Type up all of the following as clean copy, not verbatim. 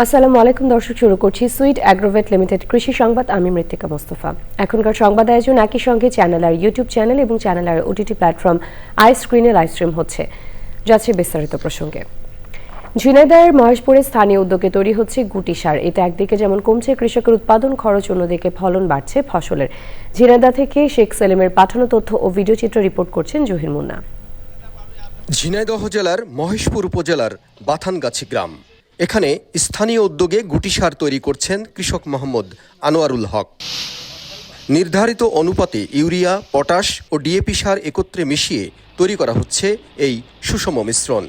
আসসালামু আলাইকুম দর্শক, শুরু করছি সুইট অ্যাগ্রোভেট লিমিটেড কৃষি সংবাদ। আমি মৃত্তিকা মোস্তফা। এখনকার সংবাদ আয়োজন একই সঙ্গে চ্যানেল আর ইউটিউব চ্যানেল এবং চ্যানেল আর ওটিটি প্ল্যাটফর্ম আই স্ক্রিনে লাইভ স্ট্রিম হচ্ছে। যাচ্ছে বিস্তারিত প্রসঙ্গে। ঝিনাইদহের মহেশপুরে স্থানীয় উদ্যোগে তৈরি হচ্ছে গুটি সার। এতে একদিকে যেমন কমছে কৃষকের উৎপাদন খরচ, অন্যদিকে ফলন বাড়ছে ফসলের। ঝিনাইদহ থেকে শেখ সেলিমের পাঠানো তথ্য ও ভিডিও চিত্র রিপোর্ট করছেন জহির মুন্না। ঝিনাইদহ জেলার মহেশপুর উপজেলার বাথানগাছি গ্রাম। এখানে স্থানীয় উদ্যোগে গুটি সার তৈরি করছেন কৃষক মোহাম্মদ আনোয়ারুল হক। নির্ধারিত অনুপাতে ইউরিয়া, পটাশ ও ডিএপি সার একত্রে মিশিয়ে তৈরি করা হচ্ছে এই সুষম মিশ্রণ।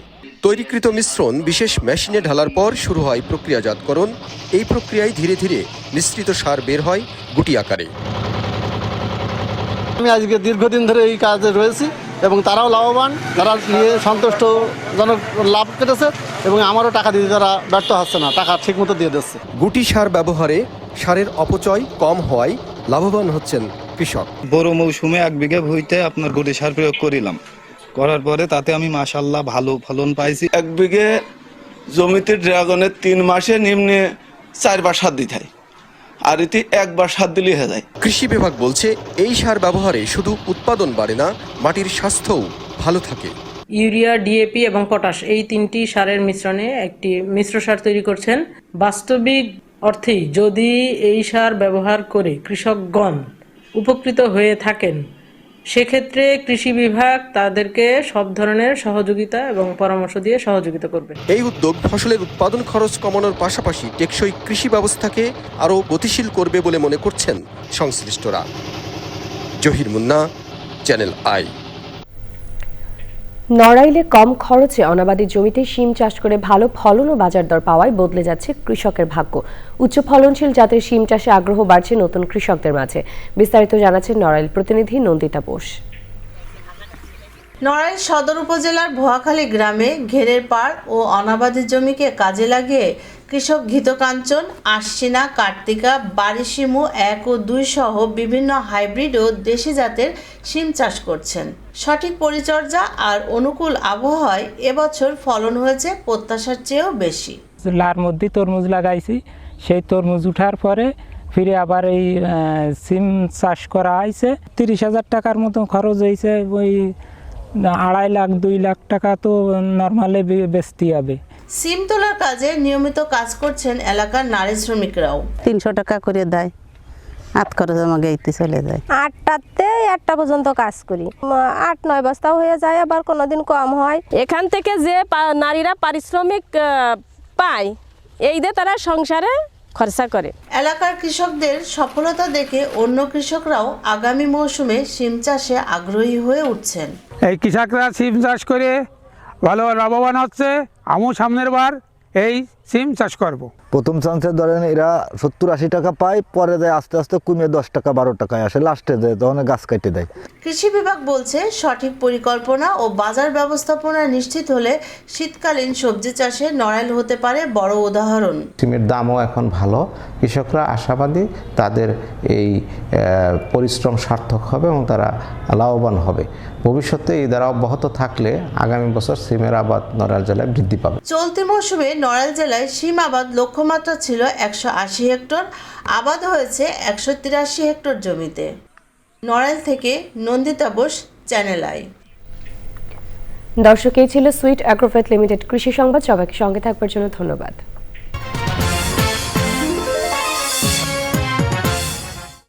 তৈরিকৃত মিশ্রণ বিশেষ মেশিনে ঢালার পর শুরু হয় প্রক্রিয়াজাতকরণ। এই প্রক্রিয়ায় ধীরে ধীরে মিশ্রিত সার বের হয় গুটি আকারে। আমি আজকে দীর্ঘদিন ধরে এই কাজে রয়েছি এবং তারাও লাভবান, তারা নিয়ে সন্তুষ্টজনক লাভ পেতেছে এবং আমারও টাকা দিতে তারা ব্যর্থ হচ্ছে না, টাকা ঠিকমতো দিয়ে দিচ্ছে। গুটি সার ব্যবহারে সারের অপচয় কম হওয়ায় লাভবান হচ্ছেন কৃষক। বড় মৌসুমে 1 বিঘা ভুঁইতে আপনার গুটি সার প্রয়োগ করিলাম, করার পরে তাতে আমি মাশাআল্লাহ ভালো ফলন পাইছি। 1 বিঘে জমিতে ড্রাগনের 3 মাসে নিম্নে 4 বার সার দিতে হয়, আর এতে 1 বার সার দিলে হয়ে যায়। কৃষি বিভাগ বলছে এই সার ব্যবহারে শুধু উৎপাদন বাড়ে না, মাটির স্বাস্থ্যও ভালো থাকে। ইউরিয়া, ডিএপি এবং পটাশ এই 3টি সারের মিশ্রণে একটি মিশ্র সার তৈরি করছেন। বাস্তবিক অর্থেই যদি এই সার ব্যবহার করে কৃষকগণ উপকৃত হয়ে থাকেন, সেক্ষেত্রে কৃষি বিভাগ তাদেরকে সব ধরনের সহযোগিতা এবং পরামর্শ দিয়ে সহযোগিতা করবে। এই উদ্যোগ ফসলের উৎপাদন খরচ কমানোর পাশাপাশি টেকসই কৃষি ব্যবস্থাকে আরও গতিশীল করবে বলে মনে করছেন সংশ্লিষ্টরা। Zahir Munna, Channel I. নড়াইলে কম খরচে অনাবাদি জমিতে শিম চাষ করে ভালো ফলন ও বাজার দর পাওয়ায় বদলে যাচ্ছে কৃষকের ভাগ্য। উচ্চ ফলনশীল জাতের শিম চাষে আগ্রহ বাড়ছে নতুন কৃষকদের মাঝে। বিস্তারিত জানাচ্ছেন নড়াইল প্রতিনিধি নন্দিতা বোস। নড়াইল সদর উপজেলার ভুয়াখালী গ্রামে ঘেরের পাড় ও অনাবাদি জমিকে কাজে লাগিয়ে কৃষক ঘিতকাঞ্চন, আশ্বিনা, কার্তিকা, বারিশিমু 1 ও 2 সহ বিভিন্ন হাইব্রিড ও দেশি জাতের শিম চাষ করছেন। সঠিক পরিচর্যা আর অনুকূল আবহাওয়ায় এবছর ফলন হয়েছে প্রত্যাশার চেয়েও বেশি। লার মধ্যে তরমুজ লাগাইছি, সেই তরমুজ উঠার পরে ফিরে আবার এই সিম চাষ করা হয়েছে। 30,000 টাকার মতো খরচ হয়েছে। ওই 2.5 লাখ 2 লাখ টাকা তো নর্মালে বেচতে হবে। সিম তোলার কাজে নিয়মিত কাজ করছেন এলাকার নারী শ্রমিকরাও। 300 টাকা করে দেয়, হাত খরচ আমাকে এইতে চলে যায়। 8টাতে 1টা পর্যন্ত কাজ করি, 8-9 বস্তাও হয়ে যায়, আবার কোনোদিন কম হয়। এখান থেকে যে নারীরা পারিশ্রমিক পায়, এই দিয়ে তারা সংসারে খরচা করে। এলাকার কৃষকদের সফলতা দেখে অন্য কৃষকরাও আগামী মৌসুমে সিম চাষে আগ্রহী হয়ে উঠছেন। এই কৃষকরা সিম চাষ করে ভালো লাভবান হচ্ছে। আমিও সামনের বার এই সিম চাষ করব। প্রথম চান্সে ধরেন এরা 70-80 টাকা পায়, পরে যায় আস্তে আস্তে কমে 10 টাকা 12 টাকায় আসে, লাস্টে যায় তখন গাছ কেটে দেয়। কৃষি বিভাগ বলছে সঠিক পরিকল্পনা ও বাজার ব্যবস্থাপনা নিশ্চিত হলে শীতকালীন সবজি চাষে নড়াইল হতে পারে বড় উদাহরণ। সিমের দামও এখন ভালো, কৃষকরা আশাবাদী তাদের এই পরিশ্রম সার্থক হবে এবং তারা লাভবান হবে। ভবিষ্যতে এই দ্বারা অব্যাহত থাকলে আগামী বছর সিমের আবাদ নড়াইল জেলায় বৃদ্ধি পাবে। চলতি মৌসুমে নড়াইল জেলায় শিম আবাদ লক্ষ্যমাত্রা ছিল 180 হেক্টর, আবাদ হয়েছে 183 হেক্টর জমিতে। নড়াইল থেকে নন্দিতা বোস, চ্যানেল আই। দর্শক, এই ছিল সুইট অ্যাগ্রোভেট লিমিটেড কৃষি সংবাদ। সবাইকে সঙ্গে থাকবার জন্য ধন্যবাদ।